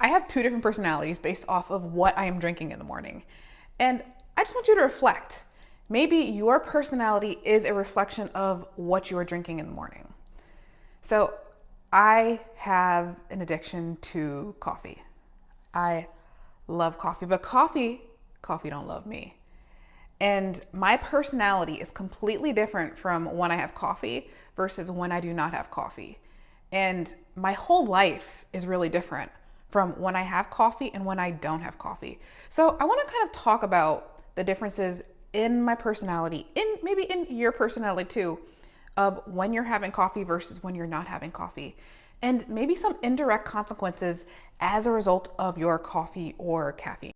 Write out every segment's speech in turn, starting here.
I have two different personalities based off of what I am drinking in the morning. And I just want you to reflect. Maybe your personality is a reflection of what you are drinking in the morning. So I have an addiction to coffee. I love coffee, but coffee don't love me. And my personality is completely different from when I have coffee versus when I do not have coffee. And my whole life is really different from when I have coffee and when I don't have coffee. So I want to kind of talk about the differences in my personality, maybe in your personality too, of when you're having coffee versus when you're not having coffee, and maybe some indirect consequences as a result of your coffee or caffeine.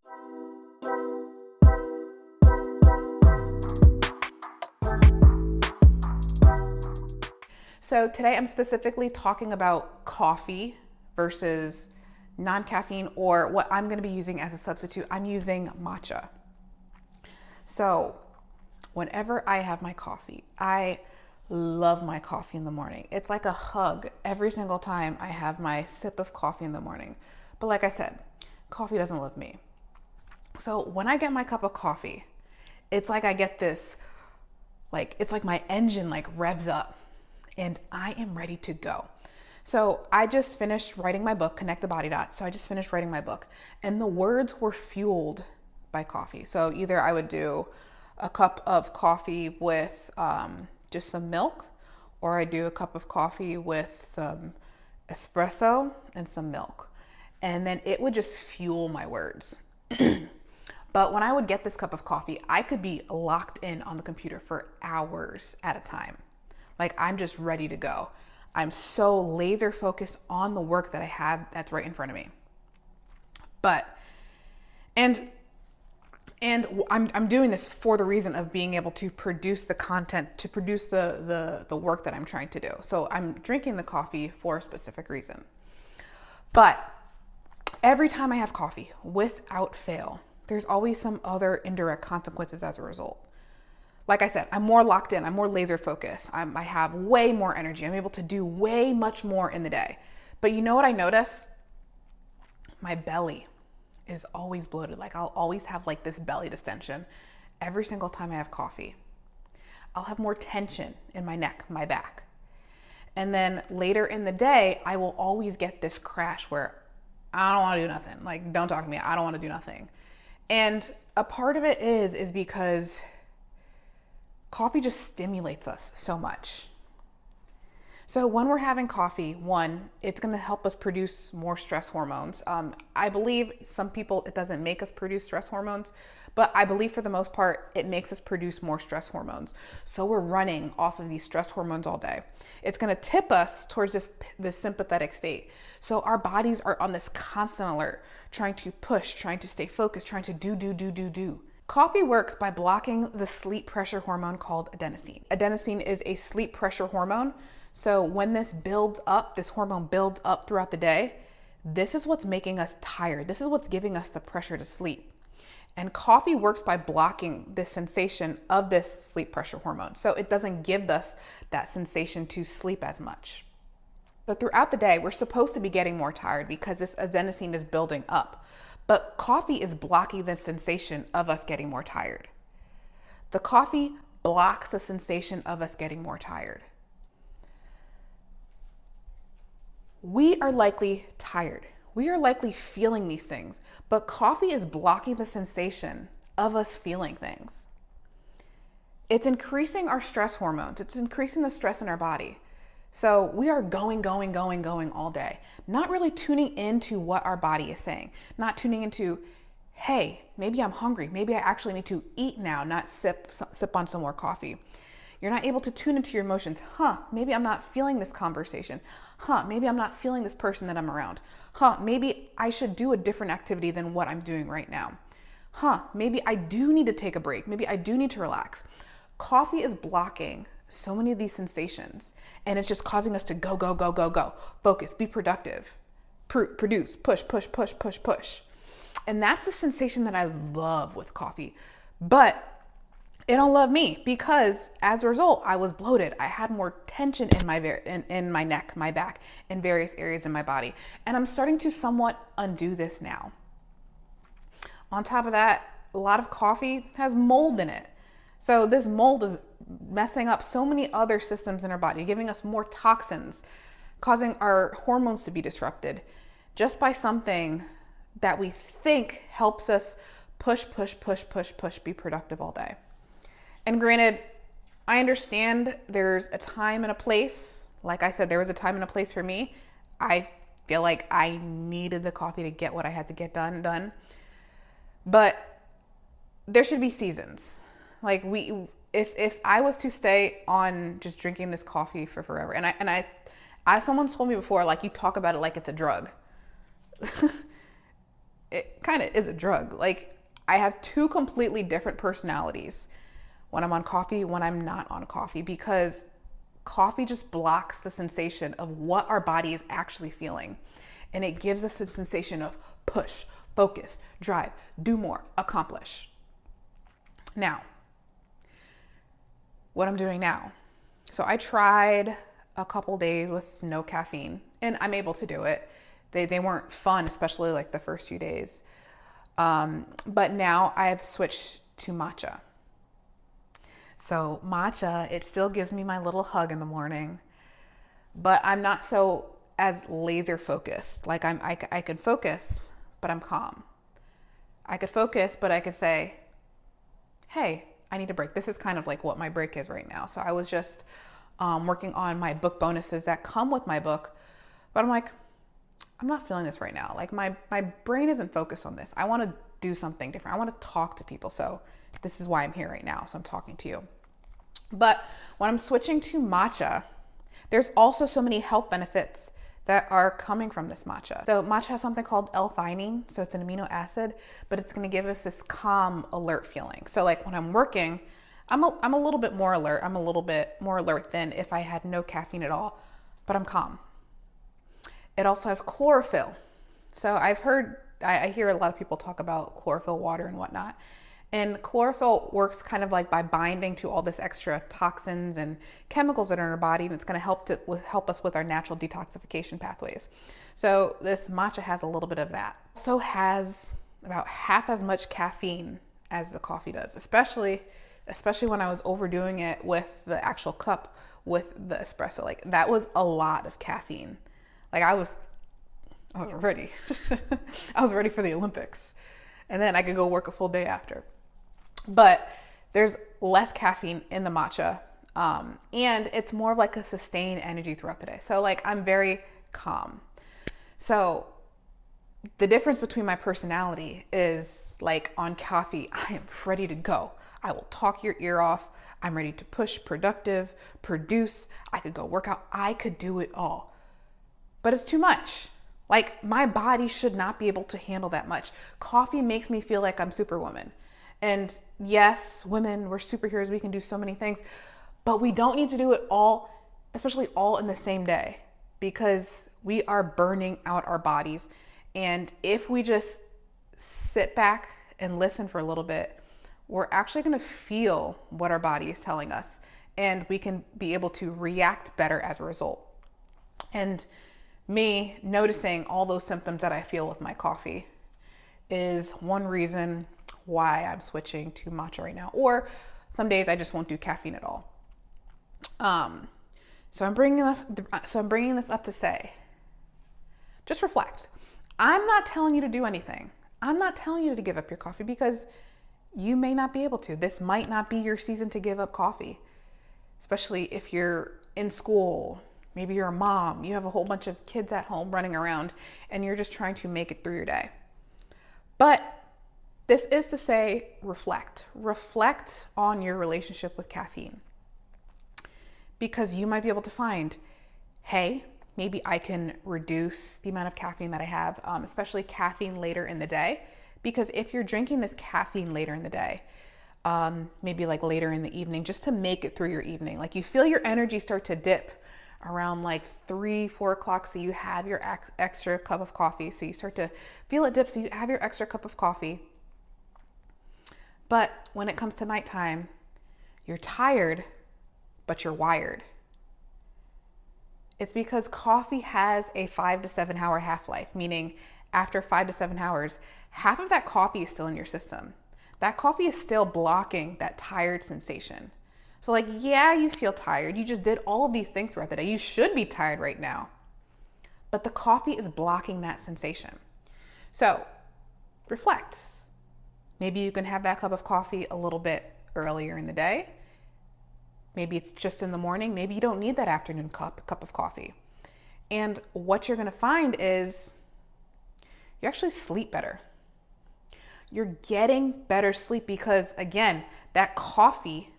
So today I'm specifically talking about coffee versus non-caffeine, or what I'm going to be using as a substitute. I'm using matcha. So whenever I have my coffee, I love my coffee in the morning. It's like a hug every single time I have my sip of coffee in the morning. But like I said, coffee doesn't love me. So when I get my cup of coffee, it's like I get this, it's like my engine revs up and I am ready to go. So I just finished writing my book, Connect the Body Dots. So I just finished writing my book, and the words were fueled by coffee. So either I would do a cup of coffee with just some milk, or I do a cup of coffee with some espresso and some milk. And then it would just fuel my words. But when I would get this cup of coffee, I could be locked in on the computer for hours at a time. I'm just ready to go. I'm so laser focused on the work that I have that's right in front of me. And I'm doing this for the reason of being able to produce the content, to produce the work that I'm trying to do. So I'm drinking the coffee for a specific reason. But every time I have coffee, without fail, there's always some other indirect consequences as a result. Like I said, I'm more locked in, I'm more laser focused. I have way more energy. I'm able to do way much more in the day. But you know what I notice? My belly is always bloated. I'll always have this belly distension every single time I have coffee. I'll have more tension in my neck, my back. And then later in the day, I will always get this crash where I don't want to do nothing. Don't talk to me. I don't want to do nothing. And a part of it is because coffee just stimulates us so much. So when we're having coffee, one, it's going to help us produce more stress hormones. I believe some people, it doesn't make us produce stress hormones, but I believe for the most part, it makes us produce more stress hormones. So we're running off of these stress hormones all day. It's going to tip us towards this sympathetic state. So our bodies are on this constant alert, trying to push, trying to stay focused, trying to do. Coffee works by blocking the sleep pressure hormone called adenosine. Adenosine is a sleep pressure hormone. So when this hormone builds up throughout the day, this is what's making us tired. This is what's giving us the pressure to sleep. And coffee works by blocking the sensation of this sleep pressure hormone. So it doesn't give us that sensation to sleep as much. So throughout the day, we're supposed to be getting more tired because this adenosine is building up. But coffee is blocking the sensation of us getting more tired. The coffee blocks the sensation of us getting more tired. We are likely tired. We are likely feeling these things, but coffee is blocking the sensation of us feeling things. It's increasing our stress hormones. It's increasing the stress in our body. So we are going all day, not really tuning into what our body is saying, not tuning into, hey, maybe I'm hungry. Maybe I actually need to eat now, not sip on some more coffee. You're not able to tune into your emotions. Maybe I'm not feeling this conversation. Maybe I'm not feeling this person that I'm around. Maybe I should do a different activity than what I'm doing right now. Maybe I do need to take a break. Maybe I do need to relax. Coffee is blocking so many of these sensations, and it's just causing us to go. Focus, be productive, produce, push. And that's the sensation that I love with coffee. But It don't love me because as a result, I was bloated. I had more tension in my neck, my back, in various areas in my body. And I'm starting to somewhat undo this now. On top of that, a lot of coffee has mold in it. So this mold is messing up so many other systems in our body, giving us more toxins, causing our hormones to be disrupted just by something that we think helps us push, be productive all day. And granted, I understand there's a time and a place. Like I said, there was a time and a place for me. I feel like I needed the coffee to get what I had to get done. But there should be seasons. Like if I was to stay on just drinking this coffee for forever, and someone told me before, like, you talk about it like it's a drug. It kind of is a drug. Like, I have two completely different personalities when I'm on coffee, when I'm not on coffee, because coffee just blocks the sensation of what our body is actually feeling. And it gives us a sensation of push, focus, drive, do more, accomplish. Now, what I'm doing now. So I tried a couple days with no caffeine, and I'm able to do it. They weren't fun, especially like the first few days. But now I've switched to matcha. So matcha, it still gives me my little hug in the morning, but I'm not so as laser focused. Like I could focus, but I'm calm. I could focus, but I could say, hey, I need a break. This is kind of like what my break is right now. So I was just working on my book bonuses that come with my book, but I'm like, I'm not feeling this right now. Like my brain isn't focused on this. I want to do something different. I want to talk to people. So this is why I'm here right now. So I'm talking to you. But when I'm switching to matcha, there's also so many health benefits that are coming from this matcha. So matcha has something called L-theanine. So it's an amino acid, but it's going to give us this calm, alert feeling. So like when I'm working, I'm a little bit more alert. I'm a little bit more alert than if I had no caffeine at all, but I'm calm. It also has chlorophyll. So I hear a lot of people talk about chlorophyll water and whatnot. And chlorophyll works kind of like by binding to all this extra toxins and chemicals that are in our body, and it's going to help us with our natural detoxification pathways. So this matcha has a little bit of that. So has about half as much caffeine as the coffee does, especially when I was overdoing it with the actual cup with the espresso. Like that was a lot of caffeine. Like I was ready. I was ready for the Olympics. And then I could go work a full day after. But there's less caffeine in the matcha. And it's more of like a sustained energy throughout the day. So like I'm very calm. So the difference between my personality is like on coffee, I am ready to go. I will talk your ear off. I'm ready to push, productive, produce. I could go work out. I could do it all. But it's too much. Like my body should not be able to handle that much. Coffee makes me feel like I'm Superwoman. And yes, women, we're superheroes. We can do so many things, but we don't need to do it all, especially all in the same day, because we are burning out our bodies. And if we just sit back and listen for a little bit, we're actually going to feel what our body is telling us, and we can be able to react better as a result. And me noticing all those symptoms that I feel with my coffee is one reason why I'm switching to matcha right now. Or some days I just won't do caffeine at all. So I'm bringing this up to say, just reflect. I'm not telling you to do anything. I'm not telling you to give up your coffee because you may not be able to. This might not be your season to give up coffee, especially if you're in school. Maybe you're a mom, you have a whole bunch of kids at home running around, and you're just trying to make it through your day. But this is to say, reflect. Reflect on your relationship with caffeine. Because you might be able to find, hey, maybe I can reduce the amount of caffeine that I have, especially caffeine later in the day. Because if you're drinking this caffeine later in the day, maybe like later in the evening, just to make it through your evening, like you feel your energy start to dip around like 3-4 o'clock. So you have your extra cup of coffee. So you start to feel it dip. So you have your extra cup of coffee. But when it comes to nighttime, You're tired, but you're wired. It's because coffee has a 5 to 7 hour half-life, meaning after 5 to 7 hours, half of that coffee is still in your system. That coffee is still blocking that tired sensation. So like, yeah, you feel tired. You just did all of these things throughout the day. You should be tired right now. But the coffee is blocking that sensation. So reflect. Maybe you can have that cup of coffee a little bit earlier in the day. Maybe it's just in the morning. Maybe you don't need that afternoon cup of coffee. And what you're going to find is you actually sleep better. You're getting better sleep because, again, that coffee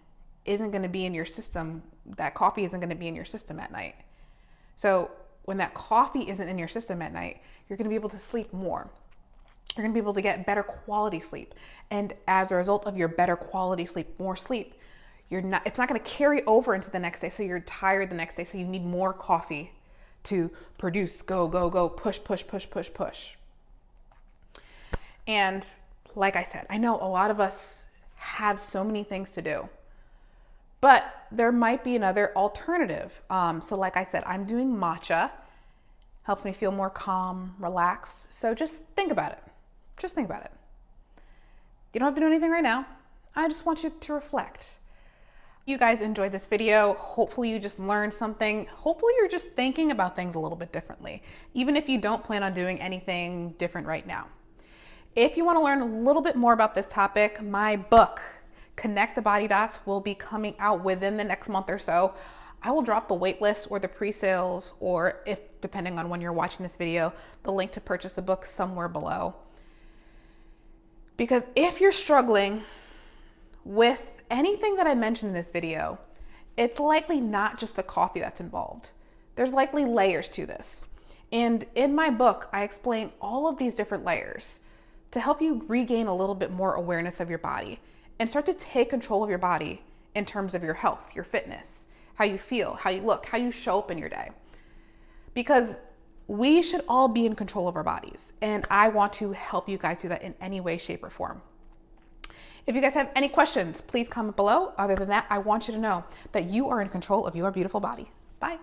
isn't going to be in your system. That coffee isn't going to be in your system at night. So when that coffee isn't in your system at night, you're going to be able to sleep more. You're going to be able to get better quality sleep. And as a result of your better quality sleep, more sleep, it's not going to carry over into the next day. So you're tired the next day. So you need more coffee to produce, go, go, go, push, push, push, push, push. And like I said, I know a lot of us have so many things to do, but there might be another alternative. So like I said, I'm doing matcha. Helps me feel more calm, relaxed. So just think about it. Just think about it. You don't have to do anything right now. I just want you to reflect. You guys enjoyed this video. Hopefully you just learned something. Hopefully you're just thinking about things a little bit differently, even if you don't plan on doing anything different right now. If you want to learn a little bit more about this topic, my book, Connect the Body Dots, will be coming out within the next month or so. I will drop the wait list or the pre-sales, or if depending on when you're watching this video, the link to purchase the book somewhere below. Because if you're struggling with anything that I mentioned in this video, it's likely not just the coffee that's involved. There's likely layers to this. And in my book, I explain all of these different layers to help you regain a little bit more awareness of your body and start to take control of your body in terms of your health, your fitness, how you feel, how you look, how you show up in your day. Because we should all be in control of our bodies. And I want to help you guys do that in any way, shape, or form. If you guys have any questions, please comment below. Other than that, I want you to know that you are in control of your beautiful body. Bye.